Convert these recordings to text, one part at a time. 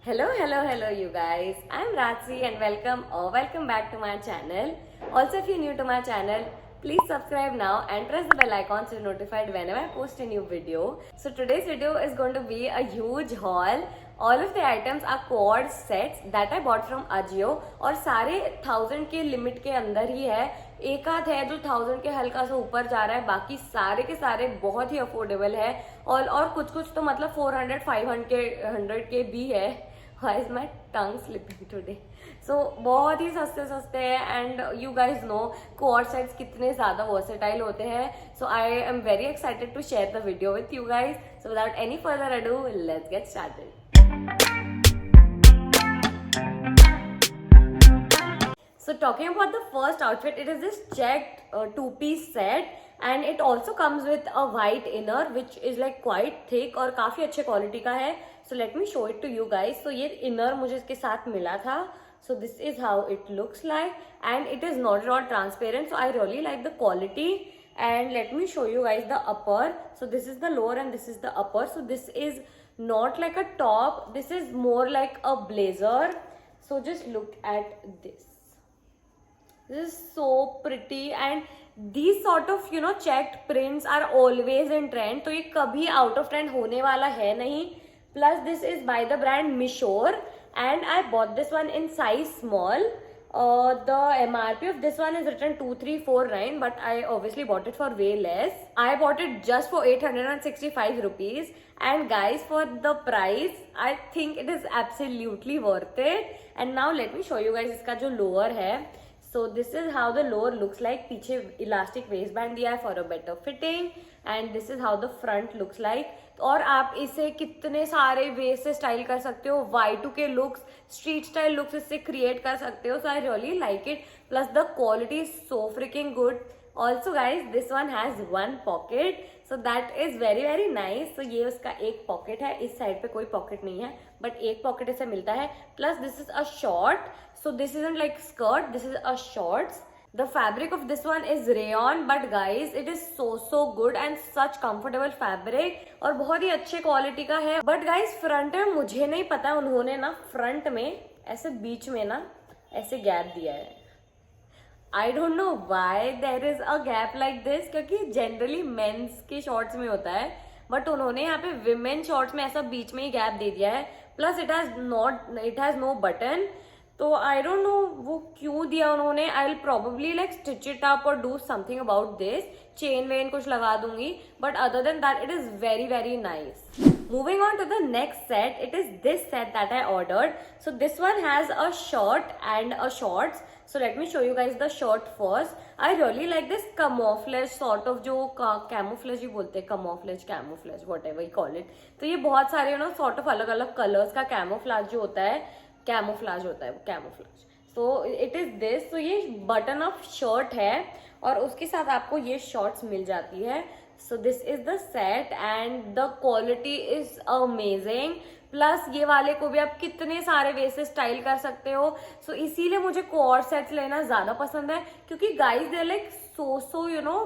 Hello, you guys. I'm Ratsi and welcome back to my channel. Also, if you're new to my channel, please subscribe now and press the bell icon so you're notified whenever I post a new video. So today's video is going to be a huge haul. All of the items are quad sets that I bought from Ajio और सारे 1000 के limit के अंदर ही है. एक आध है जो 1000 के हल्का सा ऊपर जा रहा है, बाकी सारे के सारे बहुत ही अफोर्डेबल है और कुछ तो मतलब 400 500 के 100 के भी है. Why is my tongue slipping today? So बहुत ही सस्ते सस्ते हैं and you guys know coord sets कितने ज्यादा वर्सेटाइल होते हैं. So I am very excited to share the video with you guys. So without any further ado, let's get started. So talking about the first outfit, it is this checked two-piece set and it also comes with a white inner which is like quite thick और काफी अच्छे quality का है. So let me show it to you guys. So ये inner मुझे इसके साथ मिला था. So this is how it looks like and it is not at all transparent. So I really like the quality. And let me show you guys the upper. So this is the lower and this is the upper. So this is not like a top. This is more like a blazer. So just look at this. This is so pretty and these sort of checked prints are always in trend. तो ये कभी out of trend होने वाला है नहीं. Plus this is by the brand Mishore and I bought this one in size small. The MRP of this one is written 2349 but I obviously bought it for way less. I bought it just for 865 rupees and guys, for the price I think it is absolutely worth it. And now let me show you guys इसका जो lower है. So this is how the lower looks like. पीछे elastic waistband दिया है for a better fitting and this is how the front looks like. और आप इसे कितने सारे वे से स्टाइल कर सकते हो. Y2K looks, street style looks इससे create कर सकते हो. So I really like it. Plus the quality is so freaking good. Also guys, this one has one pocket. So that is very very nice. So ये उसका एक pocket है. इस side पे कोई pocket नहीं है. But एक pocket इसे मिलता है. Plus this is a short. So this isn't like skirt, this is a shorts. The fabric of this one is rayon but guys it is so good and such comfortable fabric और बहुत ही अच्छे quality का है. But guys front में मुझे नहीं पता, उन्होंने ना फ्रंट में ऐसे बीच में ना ऐसे गैप दिया है. I don't know why there is a gap like this क्योंकि जनरली मेंस के शॉर्ट्स में होता है बट उन्होंने यहाँ पे विमेन शॉर्ट्स में ऐसा बीच में ही गैप दे दिया है. Plus it has no button. तो आई डोंट नो वो क्यों दिया उन्होंने. I will probably like stitch it up और do something about this. Chain वेन कुछ लगा दूंगी but other than that it is very very nice. Moving on to the next set, it is this set that I ordered. So this one has a shirt and a shorts. So let me show you guys the shirt first. I really like this camouflage sort of जो camouflage ही बोलते हैं, camouflage whatever you call it. तो ये बहुत सारे sort of अलग अलग colors का camouflage जो होता है, camouflage So it is this. So ये button up shirt है और उसके साथ आपको ये shorts मिल जाती है. So this is the set and the quality is amazing. Plus ये वाले को भी आप कितने सारे वे से स्टाइल कर सकते हो. सो इसीलिए मुझे कोड सेट्स लेना ज्यादा पसंद है क्योंकि guys they like so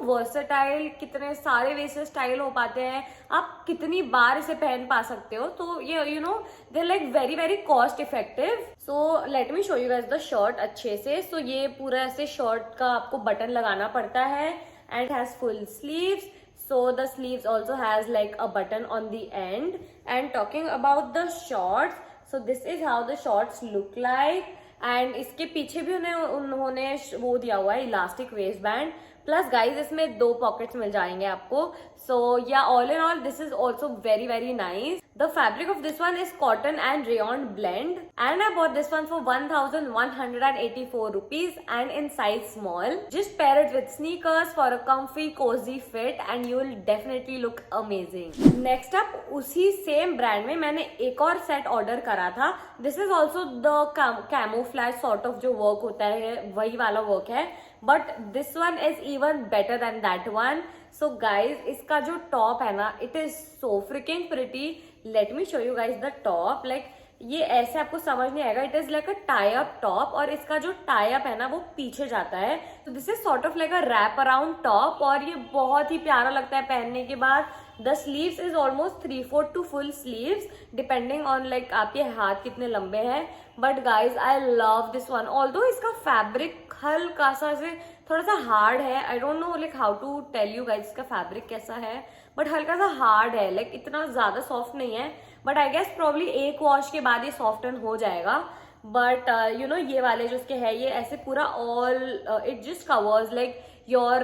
versatile. कितने सारे वे से स्टाइल हो पाते हैं, आप कितनी बार इसे पहन पा सकते हो. तो ये they like very very cost effective. So let me show you guys the shirt अच्छे से. सो ये पूरा ऐसे शर्ट का आपको बटन लगाना पड़ता है and has full sleeves. So the sleeves also has like a button on the end. And talking about the shorts, so this is how the shorts look like. And इसके पीछे भी उन्होंने वो दिया हुआ है elastic waist band. Plus guys इसमें 2 pockets मिल जाएंगे आपको. सो या all in all this is also very very nice. The fabric of this one is cotton and rayon blend and I bought this one for 1184 rupees and in size small. Just pair it with sneakers for a comfy cozy fit and you will definitely look amazing. Next up उसी same brand में मैंने एक और set order करा था. This is also the camouflage sort of जो work होता है वही वाला work है but this one is even better than that one. So guys इसका जो top है ना it is so freaking pretty. Let me show you guys the top. Like ये ऐसे आपको समझ नहीं आएगा. It is like a tie up top और इसका जो टाई अप है ना वो पीछे जाता है. तो this is sort of like a wrap around top और ये बहुत ही प्यारा लगता है पहनने के बाद. The sleeves is almost 3/4 to full sleeves depending on like आपके हाथ कितने लंबे हैं. But guys I love this one. Although इसका फैब्रिक हल्का सा से थोड़ा सा हार्ड है. I don't know like how to tell you guys इसका फैब्रिक कैसा है, बट हल्का सा हार्ड है. लाइक इतना ज्यादा सॉफ्ट नहीं है, बट आई गेस प्रॉब्ली एक वॉश के बाद ये सॉफ्टन हो जाएगा. बट यू नो ये वाले जो इसके है ये ऐसे पूरा all it just covers like your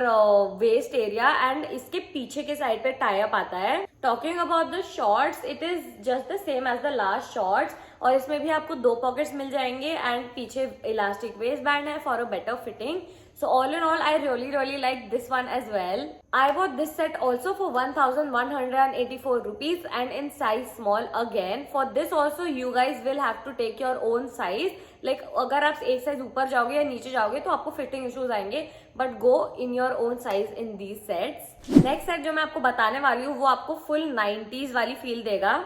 waist area and इसके पीछे के साइड पे टाई अप आता है. Talking about the shorts, it is just the same as the last shorts और इसमें भी आपको 2 पॉकेट्स मिल जाएंगे एंड पीछे इलास्टिक वेस्ट बैंड है for a better fitting. So all in all, I really like this one as well. I bought this set also for 1184 rupees and in size small again. For this also you guys will have to take your own size. Like अगर आप एक size ऊपर जाओगे या नीचे जाओगे तो आपको फिटिंग इश्यूज आएंगे, but go in your own size in these sets. Next set जो मैं आपको बताने वाली हूँ वो आपको full 90s वाली फील देगा.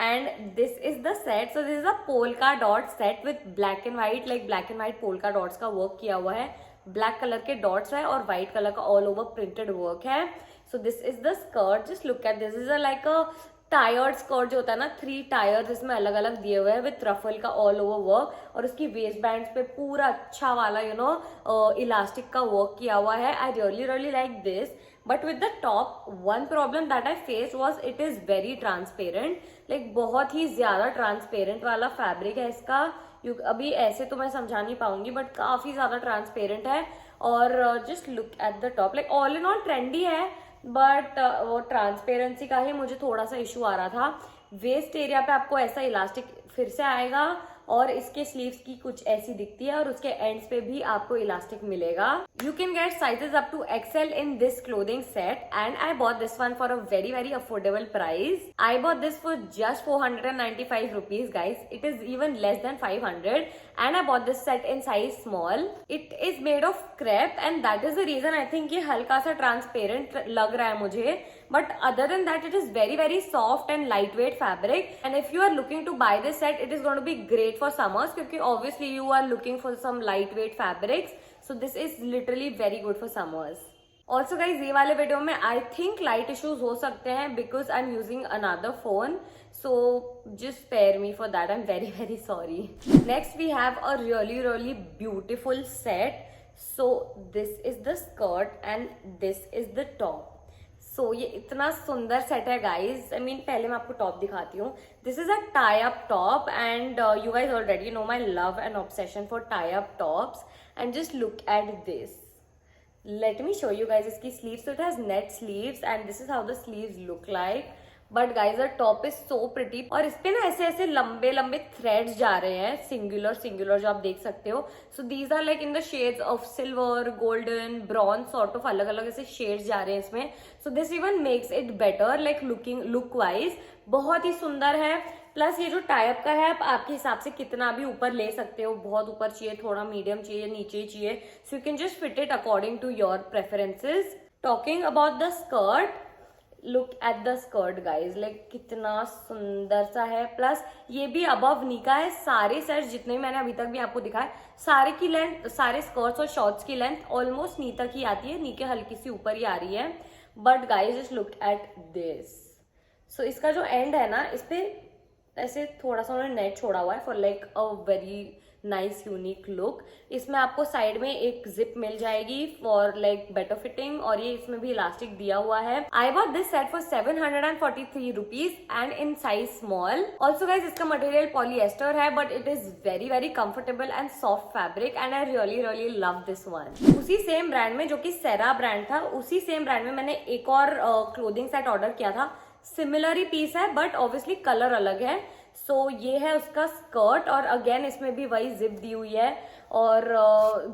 And this is the set. So this is a polka dot set with black and white, like black and white polka dots का work किया हुआ है. ब्लैक कलर के डॉट्स है और व्हाइट कलर का ऑल ओवर प्रिंटेड वर्क है. So this is the skirt. Just look at this. Is like a tired skirt जो होता है ना, 3 टायर्स इसमें अलग अलग दिए हुए हैं विथ रफल का ऑल ओवर वर्क और उसकी वेस्ट बैंड पे पूरा अच्छा वाला यू नो इलास्टिक का वर्क किया हुआ है. आई really like this. But with the top one problem that I face was it is very transparent. Like बहुत ही ज्यादा ट्रांसपेरेंट वाला फैब्रिक है इसका. अभी ऐसे तो मैं समझा नहीं पाऊंगी बट काफी ज्यादा ट्रांसपेरेंट है. और just look at the top. Like all in all trendy है बट वो ट्रांसपेरेंसी का ही मुझे थोड़ा सा इशू आ रहा था. वेस्ट एरिया पे आपको ऐसा इलास्टिक फिर से आएगा और इसके स्लीव्स की कुछ ऐसी दिखती है और उसके एंड्स पे भी आपको इलास्टिक मिलेगा. You can get sizes up to XL in this clothing set and I bought this one for a very affordable price. I bought this for just 495 rupees guys. It is even less than 500 and I bought this set in size small. It is made of crepe and that is the reason I think ये हल्का सा transparent लग रहा है मुझे. But other than that, it is very soft and lightweight fabric. And if you are looking to buy this set, it is going to be great for summers because obviously you are looking for some lightweight fabrics. So this is literally very good for summers. Also guys, ये वाले video में I think light issues हो सकते हैं because I'm using another phone. So just spare me for that. I'm very sorry. Next we have a really beautiful set. So this is the skirt and this is the top. सो ये इतना सुंदर set है guys. I mean पहले मैं आपको top दिखाती हूँ. This is a tie up top and you guys already know my love and obsession for tie up tops. And just look at this. Late me show you guys इसकी sleeves. तो it has net sleeves and this is how the sleeves look like. But guys the top is so pretty और इस पे ना ऐसे लंबे threads जा रहे हैं सिंगुलर जो आप देख सकते हो. So these are like in the shades of silver, golden, bronze sort of अलग अलग ऐसे शेड्स जा रहे हैं इसमें. So this even makes it better like look wise. बहुत ही सुंदर है. प्लस ये जो टाइप का है आप आपके हिसाब से कितना भी ऊपर ले सकते हो. बहुत ऊपर चाहिए, थोड़ा मीडियम चाहिए, नीचे चाहिए. So you can just fit it according to your preferences. Talking about the skirt, look at the skirt guys. Like कितना सुंदर सा है. प्लस ये भी अबव नी का है. सारे सेट्स जितने मैंने अभी तक भी आपको दिखाए सारे की लेंथ, सारे स्कर्ट्स और शॉर्ट्स की लेंथ ऑलमोस्ट नी तक ही आती है. नी के हल्की सी ऊपर ही आ रही है. But guys just look at this. So इसका जो एंड है ना, इस पे ऐसे थोड़ा सा उन्होंने नेट छोड़ा हुआ है for like a very nice unique look. इसमें आपको साइड में एक जिप मिल जाएगी फॉर लाइक बेटर फिटिंग और ये इसमें भी इलास्टिक दिया हुआ है. आई bought this set for 743 rupees and in size small. Also guys इसका मटेरियल पॉलिएस्टर है but it is very comfortable and soft fabric and I really love this one. उसी सेम ब्रांड में जो कि सेरा ब्रांड था, उसी सेम ब्रांड में मैंने एक और क्लोथिंग सेट ऑर्डर किया था. सिमिलर ही पीस है बट ऑब्वियसली कलर अलग है. सो ये है उसका स्कर्ट और अगेन इसमें भी वही जिप दी हुई है और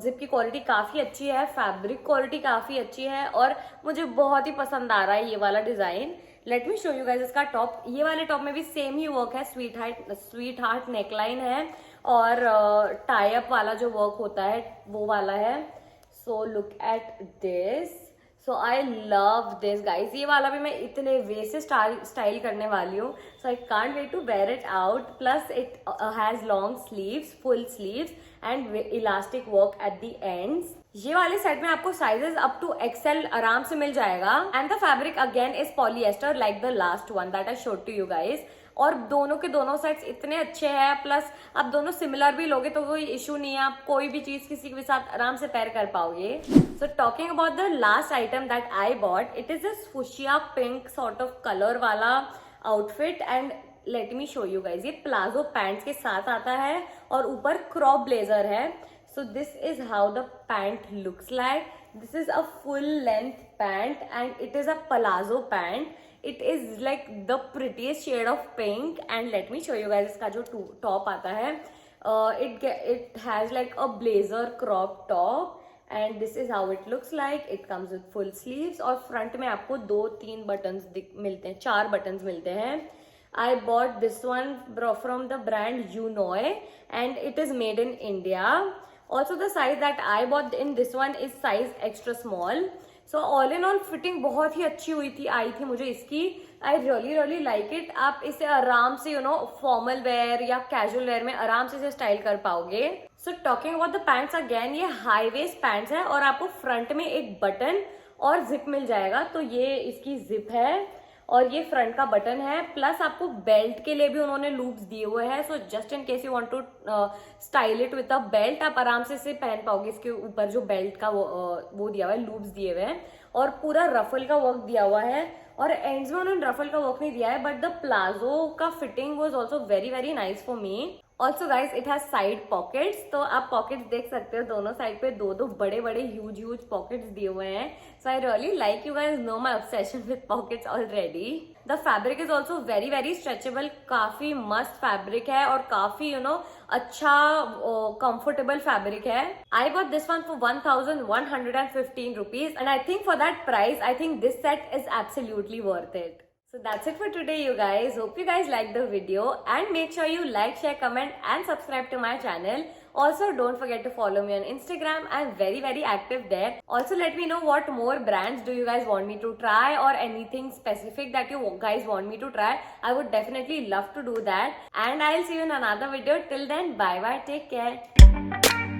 जिप की क्वालिटी काफी अच्छी है, फैब्रिक क्वालिटी काफी अच्छी है और मुझे बहुत ही पसंद आ रहा है ये वाला design. Late me show you guys इसका टॉप. ये वाले टॉप में भी सेम ही वर्क है. स्वीट हार्ट नेकलाइन है और टाई अप वाला जो वर्क होता है वो वाला है. So look at this. So I love this guys, ये वाला भी मैं इतने वे से स्टाइल करने वाली हूँ. So I can't wait to wear it out. Plus it has long sleeves, full sleeves and elastic work at the ends. ये वाले सेट में आपको साइजेस अप टू एक्सेल आराम से मिल जाएगा. And the fabric again is polyester like the last one that I showed to you guys. और दोनों के दोनों सेट्स इतने अच्छे हैं. प्लस आप दोनों सिमिलर भी लोगे तो कोई इशू नहीं है, आप कोई भी चीज किसी के साथ आराम से पेयर कर पाओगे. So talking about the last item that I bought, it is this fuchsia pink sort of colour वाला outfit. And let me show you guys, ये प्लाजो पैंट्स के साथ आता है और ऊपर क्रॉप ब्लेजर है. So this is how the pant looks like. This is a full length pant and it is a palazzo pant. It is like the prettiest shade of pink. And let me show you guys इसका जो top आता है. It has like a blazer crop top. And this is how it looks like. It comes with full sleeves और front में आपको 2-3 buttons मिलते हैं, 4 buttons मिलते हैं. I bought this one from the brand Unoy and it is made in India. Also the size that I bought in this one is size extra small. So all in all fitting बहुत ही अच्छी आई थी मुझे इसकी. I really like it. आप इसे आराम से formal wear या कैजुअल वेयर में आराम से इसे स्टाइल कर पाओगे. So talking about the pants again, ये हाई वेस्ट पैंट्स है और आपको फ्रंट में एक बटन और जिप मिल जाएगा. तो ये इसकी जिप है और ये फ्रंट का बटन है. प्लस आपको बेल्ट के लिए भी उन्होंने लूप्स दिए हुए हैं. So just in case you want to style it with a belt, आप आराम से इसे पहन पाओगे. इसके ऊपर जो बेल्ट का वो दिया हुआ है, लूप्स दिए हुए हैं और पूरा रफल का वर्क दिया हुआ है. और एंड्स में उन्होंने रफल का वर्क नहीं दिया है, बट द प्लाजो का fitting was also very nice for me. Also guys it has side pockets. तो आप पॉकेट्स देख सकते हो, दोनों साइड पे दो बड़े ह्यूज पॉकेट्स दिए हुए हैं. So I really like, you guys know my obsession with pockets already. The fabric is also very stretchable. काफी मस्त फैब्रिक है और काफी अच्छा कंफर्टेबल फैब्रिक है. I got this one for 1115 rupees and I think for that price I think this set is absolutely worth it. So that's it for today, you guys. Hope you guys liked the video and make sure you like, share, comment and subscribe to my channel. Also, don't forget to follow me on Instagram. I'm very active there. Also, let me know what more brands do you guys want me to try or anything specific that you guys want me to try. I would definitely love to do that. And I'll see you in another video. Till then, bye bye. Take care.